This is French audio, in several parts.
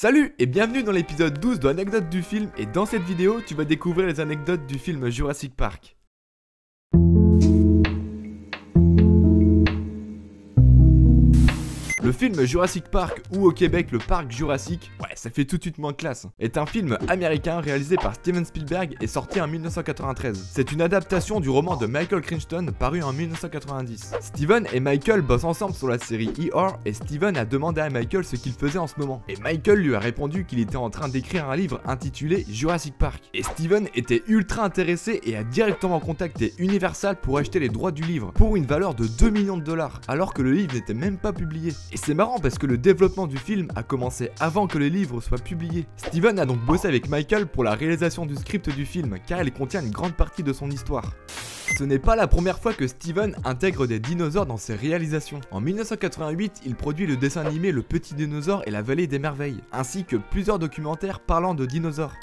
Salut et bienvenue dans l'épisode 12 de l'anecdote du film, et dans cette vidéo tu vas découvrir les anecdotes du film Jurassic Park. Le film Jurassic Park, ou au Québec le parc Jurassique, ouais ça fait tout de suite moins classe, est un film américain réalisé par Steven Spielberg et sorti en 1993. C'est une adaptation du roman de Michael Crichton paru en 1990. Steven et Michael bossent ensemble sur la série ER et Steven a demandé à Michael ce qu'il faisait en ce moment. Et Michael lui a répondu qu'il était en train d'écrire un livre intitulé Jurassic Park. Et Steven était ultra intéressé et a directement contacté Universal pour acheter les droits du livre pour une valeur de 2 millions de dollars alors que le livre n'était même pas publié. Et c'est marrant parce que le développement du film a commencé avant que le livre soit publié. Steven a donc bossé avec Michael pour la réalisation du script du film car il contient une grande partie de son histoire. Ce n'est pas la première fois que Steven intègre des dinosaures dans ses réalisations. En 1988, il produit le dessin animé Le Petit Dinosaure et la Vallée des Merveilles, ainsi que plusieurs documentaires parlant de dinosaures.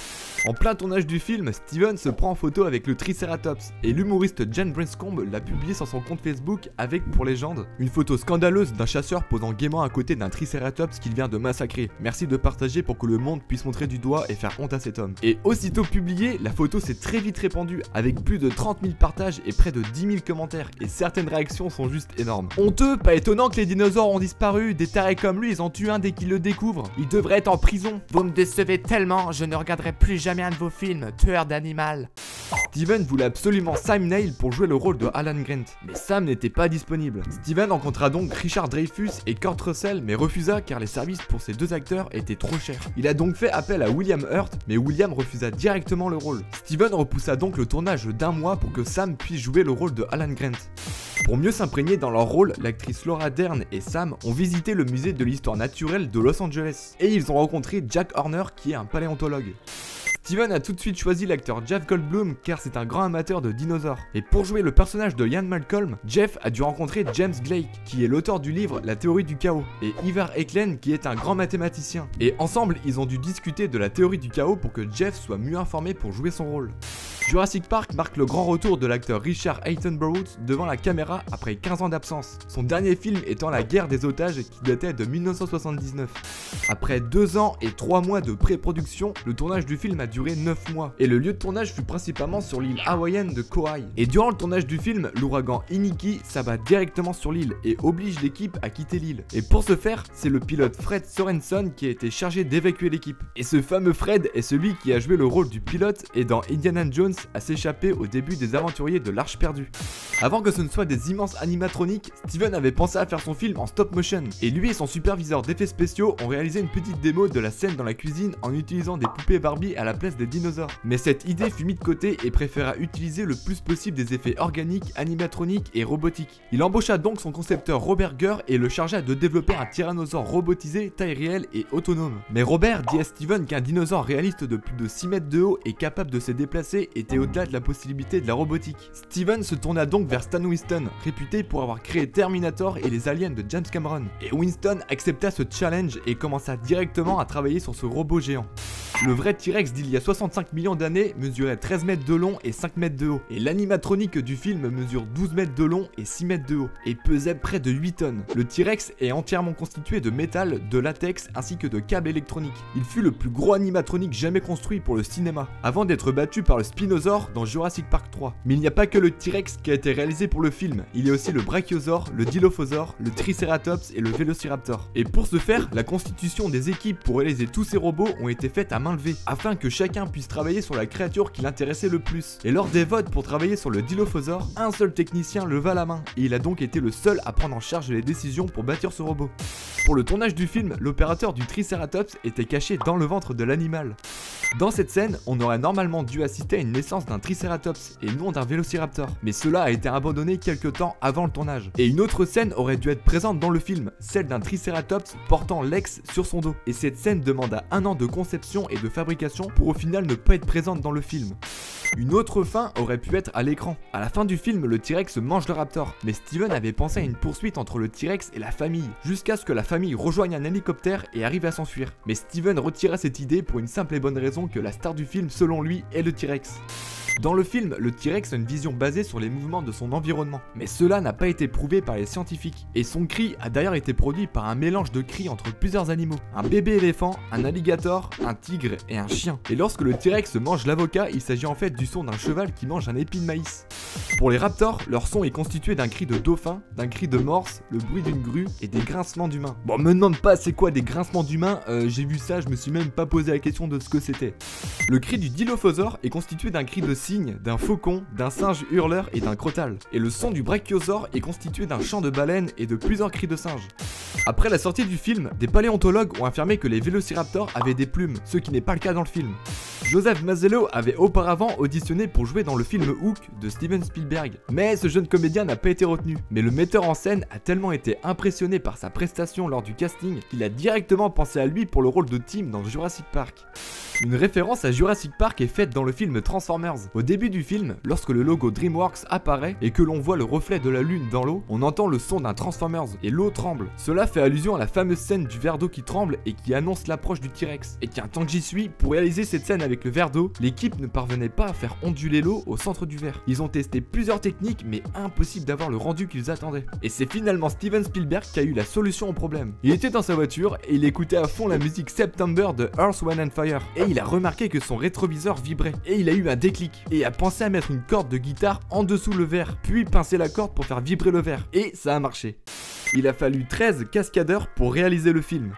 En plein tournage du film, Steven se prend en photo avec le Triceratops, et l'humoriste Jen Branscombe l'a publié sur son compte Facebook avec pour légende une photo scandaleuse d'un chasseur posant gaiement à côté d'un Triceratops qu'il vient de massacrer. Merci de partager pour que le monde puisse montrer du doigt et faire honte à cet homme. Et aussitôt publiée, la photo s'est très vite répandue, avec plus de 30 000 partages et près de 10 000 commentaires, et certaines réactions sont juste énormes. Honteux, pas étonnant que les dinosaures ont disparu, des tarés comme lui ils en tuent un dès qu'ils le découvrent. Il devrait être en prison. Vous me décevez tellement, je ne regarderai plus jamais un de vos films, tueur d'animal. Steven voulait absolument Sam Neill pour jouer le rôle de Alan Grant, mais Sam n'était pas disponible. Steven rencontra donc Richard Dreyfuss et Kurt Russell, mais refusa car les services pour ces deux acteurs étaient trop chers. Il a donc fait appel à William Hurt, mais William refusa directement le rôle. Steven repoussa donc le tournage d'un mois pour que Sam puisse jouer le rôle de Alan Grant. Pour mieux s'imprégner dans leur rôle, l'actrice Laura Dern et Sam ont visité le musée de l'histoire naturelle de Los Angeles, et ils ont rencontré Jack Horner qui est un paléontologue. Steven a tout de suite choisi l'acteur Jeff Goldblum car c'est un grand amateur de dinosaures. Et pour jouer le personnage de Ian Malcolm, Jeff a dû rencontrer James Blake, qui est l'auteur du livre La théorie du chaos, et Ivar Eklund qui est un grand mathématicien. Et ensemble, ils ont dû discuter de la théorie du chaos pour que Jeff soit mieux informé pour jouer son rôle. Jurassic Park marque le grand retour de l'acteur Richard Attenborough devant la caméra après 15 ans d'absence, son dernier film étant La guerre des otages qui datait de 1979. Après 2 ans et 3 mois de pré-production, le tournage du film a duré 9 mois, et le lieu de tournage fut principalement sur l'île hawaïenne de Kauai. Et durant le tournage du film, l'ouragan Iniki s'abat directement sur l'île et oblige l'équipe à quitter l'île. Et pour ce faire, c'est le pilote Fred Sorensen qui a été chargé d'évacuer l'équipe. Et ce fameux Fred est celui qui a joué le rôle du pilote et dans Indiana Jones à s'échapper au début des aventuriers de l'Arche perdue. Avant que ce ne soit des immenses animatroniques, Steven avait pensé à faire son film en stop motion, et lui et son superviseur d'effets spéciaux ont réalisé une petite démo de la scène dans la cuisine en utilisant des poupées Barbie à la place des dinosaures. Mais cette idée fut mise de côté et préféra utiliser le plus possible des effets organiques, animatroniques et robotiques. Il embaucha donc son concepteur Robert Gurr et le chargea de développer un tyrannosaure robotisé, taille réelle et autonome. Mais Robert dit à Steven qu'un dinosaure réaliste de plus de 6 mètres de haut et capable de se déplacer était au-delà de la possibilité de la robotique. Steven se tourna donc vers Stan Winston, réputé pour avoir créé Terminator et les aliens de James Cameron. Et Winston accepta ce challenge et commença directement à travailler sur ce robot géant. Le vrai T-Rex d'il y a 65 millions d'années mesurait 13 mètres de long et 5 mètres de haut. Et l'animatronique du film mesure 12 mètres de long et 6 mètres de haut. Et pesait près de 8 tonnes. Le T-Rex est entièrement constitué de métal, de latex ainsi que de câbles électroniques. Il fut le plus gros animatronique jamais construit pour le cinéma, avant d'être battu par le Spinosaure dans Jurassic Park 3. Mais il n'y a pas que le T-Rex qui a été réalisé pour le film. Il y a aussi le Brachiosaure, le Dilophosaure, le Triceratops et le Vélociraptor. Et pour ce faire, la constitution des équipes pour réaliser tous ces robots ont été faites à main levée, afin que chacun puisse travailler sur la créature qui l'intéressait le plus. Et lors des votes pour travailler sur le Dilophosaure, un seul technicien leva la main, et il a donc été le seul à prendre en charge les décisions pour bâtir ce robot. Pour le tournage du film, l'opérateur du Triceratops était caché dans le ventre de l'animal. Dans cette scène, on aurait normalement dû assister à une naissance d'un Triceratops et non d'un Vélociraptor, mais cela a été abandonné quelques temps avant le tournage. Et une autre scène aurait dû être présente dans le film, celle d'un Triceratops portant Lex sur son dos. Et cette scène demanda 1 an de conception et de fabrication pour au final ne pas être présente dans le film. Une autre fin aurait pu être à l'écran. À la fin du film, le T-Rex mange le Raptor, mais Steven avait pensé à une poursuite entre le T-Rex et la famille, jusqu'à ce que la famille rejoigne un hélicoptère et arrive à s'enfuir. Mais Steven retira cette idée pour une simple et bonne raison que la star du film, selon lui, est le T-Rex. Dans le film, le T-Rex a une vision basée sur les mouvements de son environnement, mais cela n'a pas été prouvé par les scientifiques, et son cri a d'ailleurs été produit par un mélange de cris entre plusieurs animaux, un bébé éléphant, un alligator, un tigre et un chien. Et lorsque le T-Rex mange l'avocat, il s'agit en fait du son d'un cheval qui mange un épi de maïs. Pour les raptors, leur son est constitué d'un cri de dauphin, d'un cri de morse, le bruit d'une grue et des grincements d'humains. Bon, me demande pas c'est quoi des grincements d'humains, j'ai vu ça, je me suis même pas posé la question de ce que c'était. Le cri du dilophosaure est constitué d'un cri de cygne, d'un faucon, d'un singe hurleur et d'un crotal. Et le son du brachiosaure est constitué d'un chant de baleine et de plusieurs cris de singe. Après la sortie du film, des paléontologues ont affirmé que les vélociraptors avaient des plumes, ce qui n'est pas le cas dans le film. Joseph Mazzello avait auparavant auditionné pour jouer dans le film Hook de Steven Spielberg, mais ce jeune comédien n'a pas été retenu. Mais le metteur en scène a tellement été impressionné par sa prestation lors du casting qu'il a directement pensé à lui pour le rôle de Tim dans Jurassic Park. Une référence à Jurassic Park est faite dans le film Transformers. Au début du film, lorsque le logo DreamWorks apparaît et que l'on voit le reflet de la lune dans l'eau, on entend le son d'un Transformers et l'eau tremble. Cela fait allusion à la fameuse scène du verre d'eau qui tremble et qui annonce l'approche du T-Rex. Et tiens, tant que j'y suis, pour réaliser cette scène avec le verre d'eau, l'équipe ne parvenait pas à faire onduler l'eau au centre du verre. Ils ont testé plusieurs techniques, mais impossible d'avoir le rendu qu'ils attendaient. Et c'est finalement Steven Spielberg qui a eu la solution au problème. Il était dans sa voiture et il écoutait à fond la musique September de Earth, Wind and Fire. Et il a remarqué que son rétroviseur vibrait. Et il a eu un déclic. Et a pensé à mettre une corde de guitare en dessous le verre, puis pincer la corde pour faire vibrer le verre. Et ça a marché. Il a fallu 13 cascadeurs pour réaliser le film.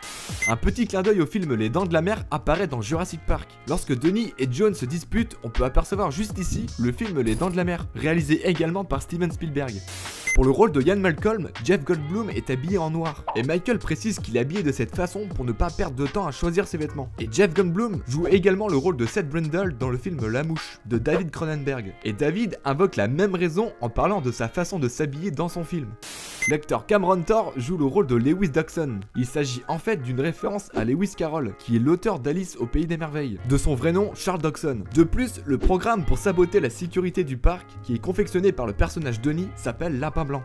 Un petit clin d'œil au film Les Dents de la Mer apparaît dans Jurassic Park. Lorsque Donnie et John se disputent, on peut apercevoir juste ici le film Les Dents de la Mer, réalisé également par Steven Spielberg. Pour le rôle de Ian Malcolm, Jeff Goldblum est habillé en noir. Et Michael précise qu'il est habillé de cette façon pour ne pas perdre de temps à choisir ses vêtements. Et Jeff Goldblum joue également le rôle de Seth Brundle dans le film La Mouche de David Cronenberg. Et David invoque la même raison en parlant de sa façon de s'habiller dans son film. L'acteur Cameron Thor joue le rôle de Lewis Dawson. Il s'agit en fait d'une référence à Lewis Carroll, qui est l'auteur d'Alice au Pays des Merveilles, de son vrai nom Charles Dawson. De plus, le programme pour saboter la sécurité du parc, qui est confectionné par le personnage Donnie, s'appelle Lapin Blanc.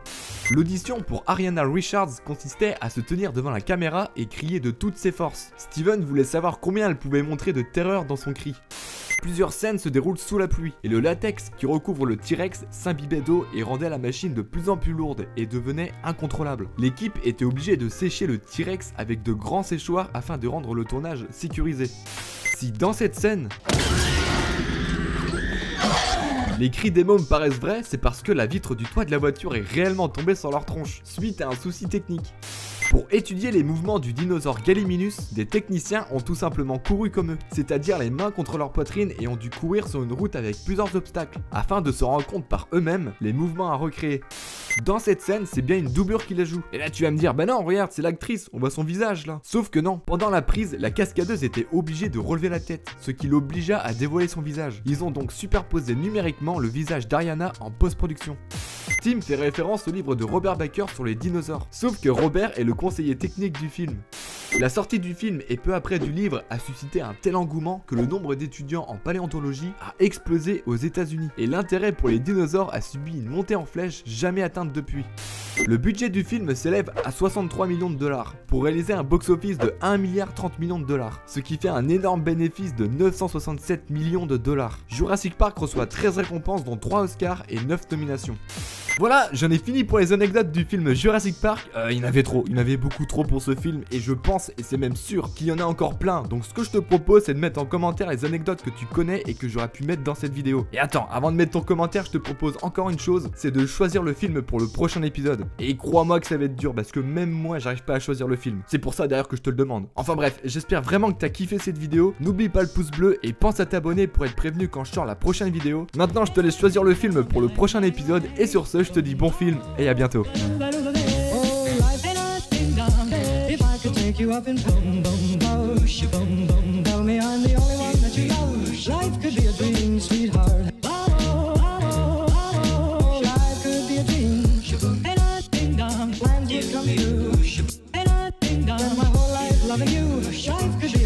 L'audition pour Ariana Richards consistait à se tenir devant la caméra et crier de toutes ses forces. Steven voulait savoir combien elle pouvait montrer de terreur dans son cri. Plusieurs scènes se déroulent sous la pluie, et le latex qui recouvre le T-Rex s'imbibait d'eau et rendait la machine de plus en plus lourde et devenait incontrôlable. L'équipe était obligée de sécher le T-Rex avec de grands séchoirs afin de rendre le tournage sécurisé. Si dans cette scène, les cris des mômes paraissent vrais, c'est parce que la vitre du toit de la voiture est réellement tombée sur leur tronche, suite à un souci technique. Pour étudier les mouvements du dinosaure Gallimimus, des techniciens ont tout simplement couru comme eux, c'est-à-dire les mains contre leur poitrine et ont dû courir sur une route avec plusieurs obstacles, afin de se rendre compte par eux-mêmes les mouvements à recréer. Dans cette scène, c'est bien une doublure qui la joue. Et là tu vas me dire, bah non, regarde, c'est l'actrice, on voit son visage là. Sauf que non, pendant la prise, la cascadeuse était obligée de relever la tête, ce qui l'obligea à dévoiler son visage. Ils ont donc superposé numériquement le visage d'Ariana en post-production. Tim fait référence au livre de Robert Baker sur les dinosaures, sauf que Robert est le conseiller technique du film. La sortie du film et peu après du livre a suscité un tel engouement que le nombre d'étudiants en paléontologie a explosé aux États-Unis et l'intérêt pour les dinosaures a subi une montée en flèche jamais atteinte depuis. Le budget du film s'élève à 63 millions de dollars pour réaliser un box-office de 1,30 milliard de dollars, ce qui fait un énorme bénéfice de 967 millions de dollars. Jurassic Park reçoit 13 récompenses dont 3 Oscars et 9 nominations. Voilà, j'en ai fini pour les anecdotes du film Jurassic Park. Il y en avait trop, il y en avait beaucoup trop pour ce film et je pense, et c'est même sûr, qu'il y en a encore plein. Donc ce que je te propose, c'est de mettre en commentaire les anecdotes que tu connais et que j'aurais pu mettre dans cette vidéo. Et attends, avant de mettre ton commentaire, je te propose encore une chose, c'est de choisir le film pour le prochain épisode. Et crois-moi que ça va être dur parce que même moi, j'arrive pas à choisir le film. C'est pour ça d'ailleurs que je te le demande. Enfin bref, j'espère vraiment que t'as kiffé cette vidéo. N'oublie pas le pouce bleu et pense à t'abonner pour être prévenu quand je sors la prochaine vidéo. Maintenant, je te laisse choisir le film pour le prochain épisode et sur ce, je te dis bon film et à bientôt. Take you up and boom, boom, boom, boom, boom. Tell me I'm the only one that you love. Life could be a dream, sweetheart. Life could be a dream. Ain't I ding dong, plans would come true. Ain't I ding dong, my whole life loving you. Life could be